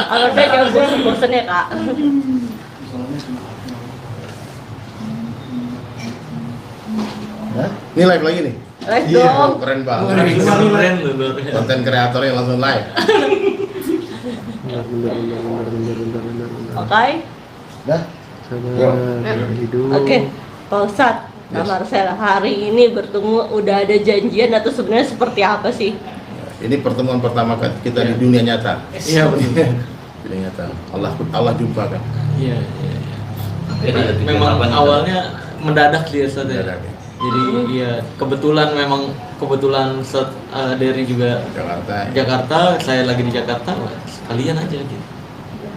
Kalau saya jangan bosan-bosan ya kak. Ini live lagi nih? Live Iya, dong. keren banget. Keren loh. Konten kreatornya langsung live. Oke. Dah? Oke, Pak Ustadz, Kak Marcel, hari ini bertemu udah ada janjian atau sebenarnya seperti apa sih? Ini pertemuan pertama kita di dunia nyata. Iya betul. Dunia nyata. Allah jumpa kan. Iya. Jadi memang awalnya mendadak sih Ustaz ya. Mendadak, ya. Jadi iya kebetulan set dari juga Jakarta, saya lagi di Jakarta, sekalian aja gitu.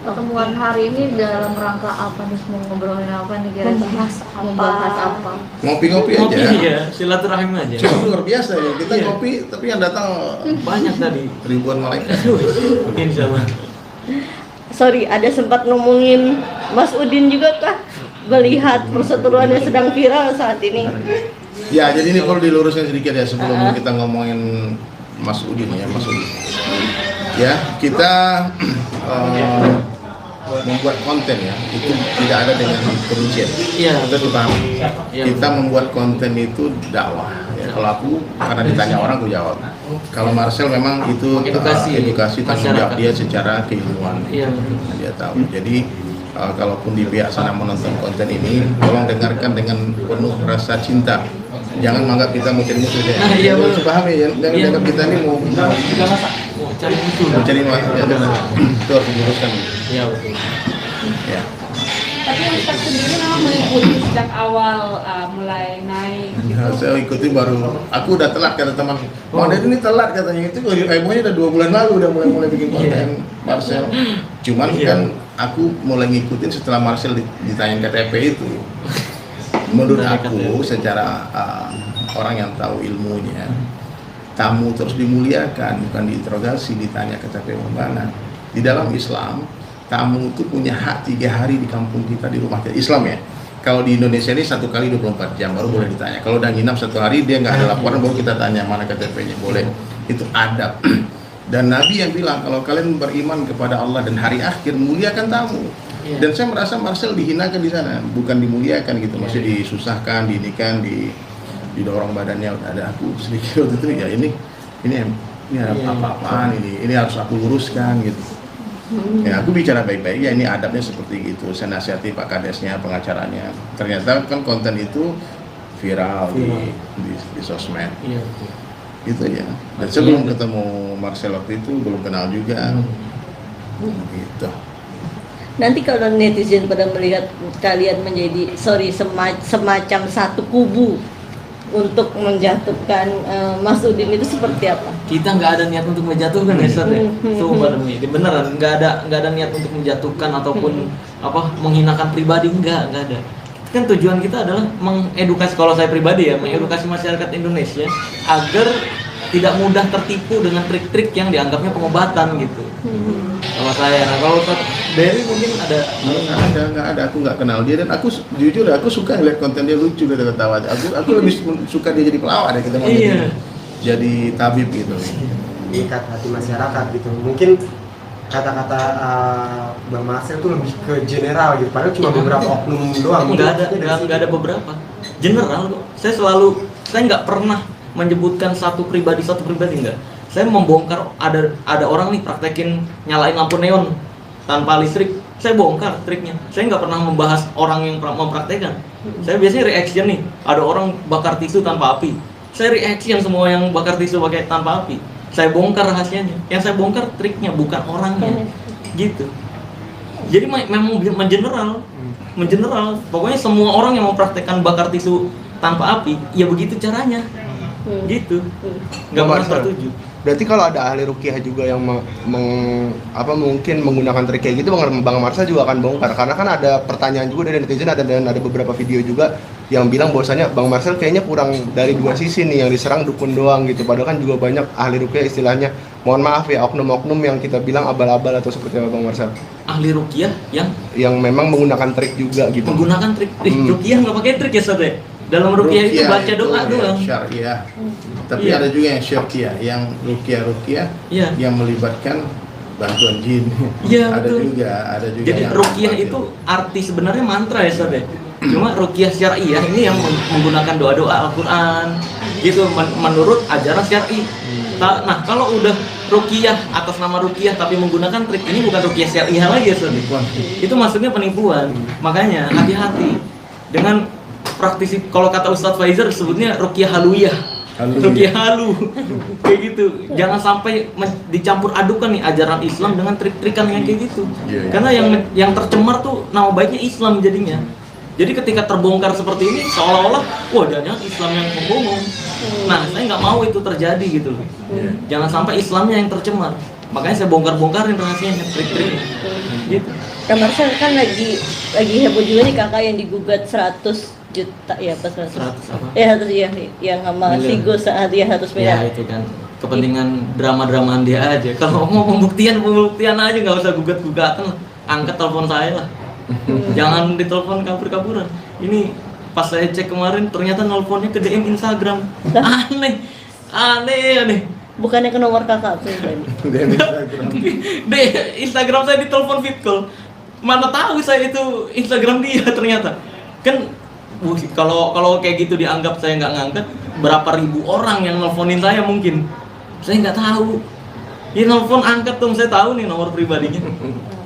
Pertemuan hari ini dalam rangka apa nih? Mau ngobrolin apa nih kira-kira? Membahas apa? Ngopi-ngopi aja. Iya, silaturahim aja. Cuma luar biasa ya, kita Iya. ngopi tapi yang datang Banyak tadi. ribuan malaikat. Insya Allah. Sorry, ada sempat ngomongin Mas Udin juga kah? Melihat perseteruan yang sedang viral saat ini. Ya, jadi ini perlu diluruskan sedikit ya sebelum kita ngomongin Mas Udin ya, Mas Udin. Ya, kita membuat konten ya, itu tidak ada dengan kebencian. Iya. Kita paham. Iya, Kita membuat konten itu dakwah. Ya, kalau aku karena ditanya orang aku jawab. Kalau Marcel memang itu edukasi tanggung jawab dia secara keilmuan. Iya. Dia tahu. Jadi kalaupun di pihak sana menonton konten ini, tolong dengarkan dengan penuh rasa cinta. Jangan menganggap kita mau cari musuh ya. Nah, iya, Harus paham ya, jangan Iya. anggap kita ini mau Cari musuh. cari musuh. Ya, itu harus diluruskan. Iya betul. Ya. Tapi Ustaz sendiri memang mengikuti sejak awal mulai naik gitu. Nah, saya ikuti baru, aku udah telat kata teman. Mau ini telat katanya itu, hebohnya udah 2 bulan lalu udah mulai bikin konten Marcel. Cuman kan aku mulai ngikutin setelah Marcel ditanyain KTP itu. Menurut aku secara orang yang tahu ilmunya, tamu terus dimuliakan, bukan diinterogasi, ditanya KTP mana. Di dalam Islam, tamu itu punya hak 3 hari di kampung kita, di rumah kita. Islam ya. Kalau di Indonesia ini 1 kali 24 jam baru boleh ditanya. Kalau udah nginap 1 hari dia nggak ada laporan baru kita tanya mana KTP-nya. Boleh. Itu adab. Dan Nabi yang bilang kalau kalian beriman kepada Allah dan hari akhir muliakan tamu. Dan saya merasa Marcel dihinakan di sana, bukan dimuliakan gitu. Maksudnya disusahkan, diinikan, didorong badannya. Ada aku sedikit waktu itu ya ini ada apa-apaan ini harus aku luruskan gitu. Ya aku bicara baik-baik ya, ini adabnya seperti gitu. Saya nasihati Pak Kadesnya, pengacaranya. Ternyata kan konten itu viral di sosmed. Iya betul. Gitu ya. Dan sebelum ketemu Marcel waktu itu belum kenal juga. Gitu. Nanti kalau netizen pada melihat kalian menjadi semacam satu kubu untuk menjatuhkan Mas Udin itu seperti apa? Kita nggak ada niat untuk menjatuhkan ya Ustaz ya. Sumpah demi beneran nggak ada niat untuk menjatuhkan ataupun menghinakan pribadi, nggak ada. Kan tujuan kita adalah mengedukasi, kalau saya pribadi ya, mengedukasi masyarakat Indonesia agar tidak mudah tertipu dengan trik-trik yang dianggapnya pengobatan gitu. Kalau saya, kalau Dery mungkin ada. Nggak ada, aku nggak kenal dia dan aku jujur aku suka lihat konten dia lucu dan ketawa. Aku lebih suka dia jadi pelawak deh, kita mau jadi tabib gitu. Ikat hati masyarakat gitu. Mungkin kata-kata Bang Marcel tuh lebih ke general gitu. Padahal cuma beberapa oknum doang. Nggak ada beberapa. General kok. Saya nggak pernah menyebutkan satu pribadi nggak. Saya membongkar ada orang nih praktekin nyalain lampu neon tanpa listrik, saya bongkar triknya. Saya nggak pernah membahas orang yang mempraktekkan. Saya biasanya reaction nih, ada orang bakar tisu tanpa api, saya reaction semua yang bakar tisu pakai tanpa api. Saya bongkar rahasianya, yang saya bongkar triknya bukan orangnya, gitu. Jadi memang mengeneral. Pokoknya semua orang yang mempraktekkan bakar tisu tanpa api, ya begitu caranya, gitu. Nggak pernah setuju. Berarti kalau ada ahli ruqyah juga yang mungkin menggunakan trik kayak gitu, Bang Marcel juga akan bongkar. Karena kan ada pertanyaan juga dari netizen, dan ada beberapa video juga yang bilang bahwasanya Bang Marcel kayaknya kurang dari 2 sisi nih, yang diserang dukun doang gitu. Padahal kan juga banyak ahli ruqyah istilahnya, mohon maaf ya, oknum-oknum yang kita bilang abal-abal atau seperti apa Bang Marcel? Ahli ruqyah yang memang menggunakan trik juga gitu. Menggunakan trik. Ruqyah nggak pakai trik ya Sob? Dalam ruqyah itu baca doa doang. Syariah. Tapi ada juga yang syariah, yang ruqyah yang melibatkan bantuan jin. Iya, ada betul. juga, ada juga. Jadi yang ruqyah pakai. itu arti sebenarnya mantra ya Ustaz ya. Cuma ruqyah syariah ini yang menggunakan doa-doa Al-Qur'an gitu menurut ajaran syar'i. Nah, kalau udah ruqyah atas nama ruqyah tapi menggunakan trik ini bukan ruqyah syariah lagi ya Ustaz. Penipuan. Itu maksudnya penipuan. Makanya hati-hati dengan praktisi, kalau kata Ustadz Faizar sebutnya ruqyah haluyah. Ruqyah halu. Kayak gitu. Jangan sampai dicampur adukan nih ajaran Islam dengan trik-trikan yang kayak gitu. Iya, iya. Karena yang tercemar tuh nama baiknya Islam jadinya. Jadi ketika terbongkar seperti ini seolah-olah wah jangan Islam yang membohong. Nah, saya nggak mau itu terjadi gitu loh. Iya. Jangan sampai Islamnya yang tercemar. Makanya saya bongkar-bongkarin rahasianya, trik-triknya. Gitu. Kak Marcel kan lagi heboh juga nih kakak yang digugat 100 juta ya pas 100 100 apa? ya 100 ya yang sama Miliar. Sigo saat dia 100 Ya miliar. itu kan kepentingan drama-dramaan dia aja. Kalau mau pembuktian aja nggak usah gugat-gugatan lah. Angkat telepon saya lah. Jangan ditelepon kabur-kaburan. Ini pas saya cek kemarin ternyata nelponnya ke DM Instagram. Aneh. Bukannya ke nomor kakak pribadi. Dan Instagram. Deh, Instagram saya ditelepon fit call. Mana tahu saya itu Instagram dia ternyata. Kan kalau kayak gitu dianggap saya nggak ngangkat, berapa ribu orang yang nelponin saya mungkin. Saya nggak tahu. Ya nelpon angkat dong, saya tahu nih nomor pribadinya.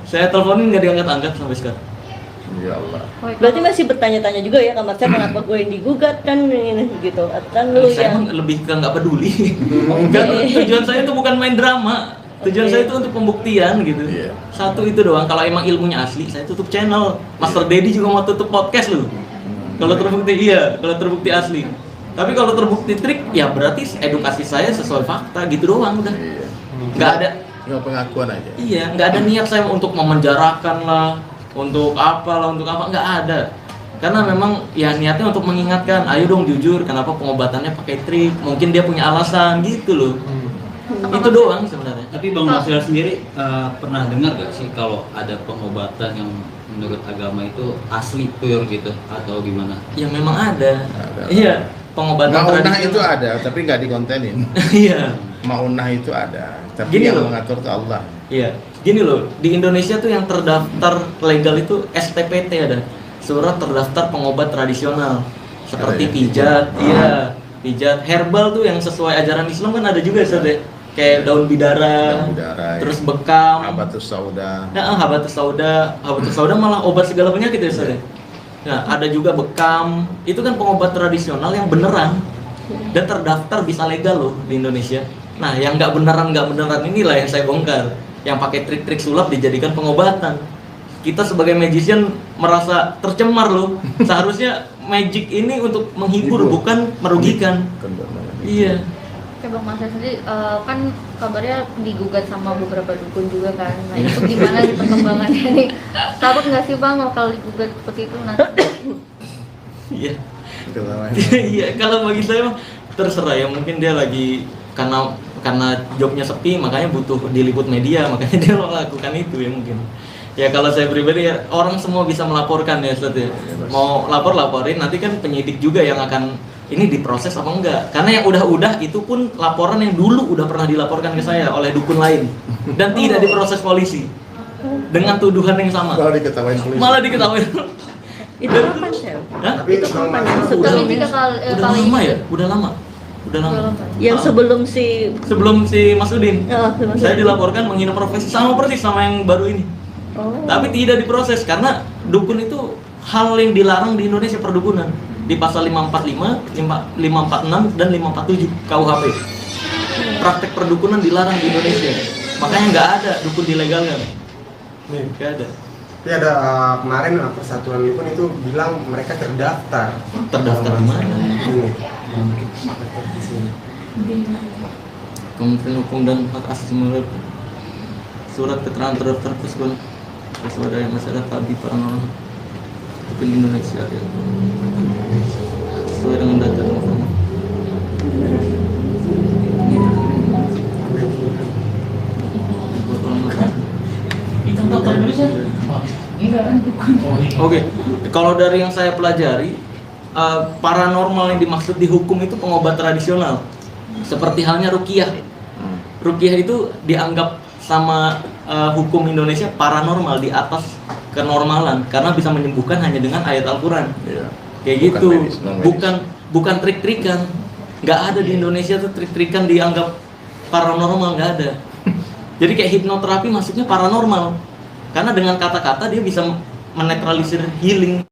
Saya teleponin nggak diangkat-angkat sampai sekarang. Ya Allah. Berarti masih bertanya-tanya juga ya Kak Marcel kenapa gue yang digugat kan ini gitu. Kan lu Saya yang emang lebih ke nggak peduli. Tujuan saya itu bukan main drama. Tujuan saya itu untuk pembuktian gitu. Iya. Satu itu doang. Kalau emang ilmunya asli, saya tutup channel. Master Dedi juga mau tutup podcast lu. Kalau terbukti asli. Tapi kalau terbukti trik, ya berarti edukasi saya sesuai fakta gitu doang udah. Iya. Nggak ada. Nggak pengakuan aja. Iya, nggak ada niat saya untuk memenjarakan lah, untuk apa, nggak ada. Karena memang ya niatnya untuk mengingatkan, ayo dong jujur, kenapa pengobatannya pakai trik? Mungkin dia punya alasan gitu loh. Itu doang sebenarnya. Tapi Bang Marcel sendiri pernah dengar gak sih kalau ada pengobatan yang menurut agama itu asli pure gitu atau gimana? Ya memang ada. Ada. Iya, pengobatan Maunah tradisional. itu ada, tapi nggak dikontenin. Iya. Maunah itu ada, tapi Gini yang loh. mengatur itu Allah. Iya. Gini loh, di Indonesia tuh yang terdaftar legal itu STPT ada. Surat terdaftar pengobat tradisional. Seperti Ada ya? pijat, iya. Pijat herbal tuh yang sesuai ajaran Islam kan ada juga Ustaz ya. Kayak daun bidara, Daun bidara, terus ya. bekam. Habatus sauda. Nah, habatus sauda malah obat segala penyakit ya Ustaz ya. Nah, ada juga bekam. Itu kan pengobat tradisional yang beneran dan terdaftar bisa legal loh di Indonesia. Nah, yang nggak beneran inilah yang saya bongkar. Yang pakai trik-trik sulap dijadikan pengobatan. Kita sebagai magician merasa tercemar loh. Seharusnya magic ini untuk menghibur Hibur. bukan merugikan. Iya. Oke Bang Marcel sendiri kan kabarnya digugat sama beberapa dukun juga kan. Nah itu gimana nih perkembangannya nih? Takut nggak sih Bang kalau digugat seperti itu nanti? Iya. Iya, kalau bagi saya mah terserah ya, mungkin dia lagi karena jobnya sepi makanya butuh diliput media, makanya dia melakukan itu ya mungkin. Ya kalau saya pribadi ya orang semua bisa melaporkan ya Ustaz ya. Mau laporin nanti kan penyidik juga yang akan ini diproses apa enggak. Karena yang udah itu pun laporan yang dulu udah pernah dilaporkan ke saya oleh dukun lain dan tidak diproses polisi dengan tuduhan yang sama. Malah diketawain polisi. Malah diketawain. itu kapan Sel? Hah? Tapi Itu Bang kapan? Marcel Setelah Tapi tiga kali Udah lama ya? Udah lama. yang sebelum si Sebelum si Mas Udin, Mas saya Udin. dilaporkan menghina profesi sama persis sama yang baru ini. Oh. Tapi tidak diproses karena dukun itu hal yang dilarang di Indonesia perdukunan di pasal 545, 546 dan 547 KUHP. Praktek perdukunan dilarang di Indonesia. Makanya nggak ada dukun dilegalkan. Nih, Nggak ada. tapi ada kemarin Persatuan Dukun itu bilang mereka terdaftar. Terdaftar di mana? Ini. Kementerian Hukum dan Hak Asasi Manusia. Surat keterangan terdaftar tersebut swadaya masyarakat di paranormal di Indonesia ya. Sesuai dengan data dan informasi. Oke, kalau dari yang saya pelajari, paranormal yang dimaksud di hukum itu pengobat tradisional, seperti halnya ruqyah. Ruqyah itu dianggap sama hukum Indonesia paranormal di atas kenormalan karena bisa menyembuhkan hanya dengan ayat Al-Quran. Iya. Kayak Bukan gitu. medis, non-medis. Bukan trik-trikan. Nggak ada di Indonesia tuh trik-trikan dianggap paranormal, nggak ada. Jadi kayak hipnoterapi maksudnya paranormal. Karena dengan kata-kata dia bisa menetralisir healing.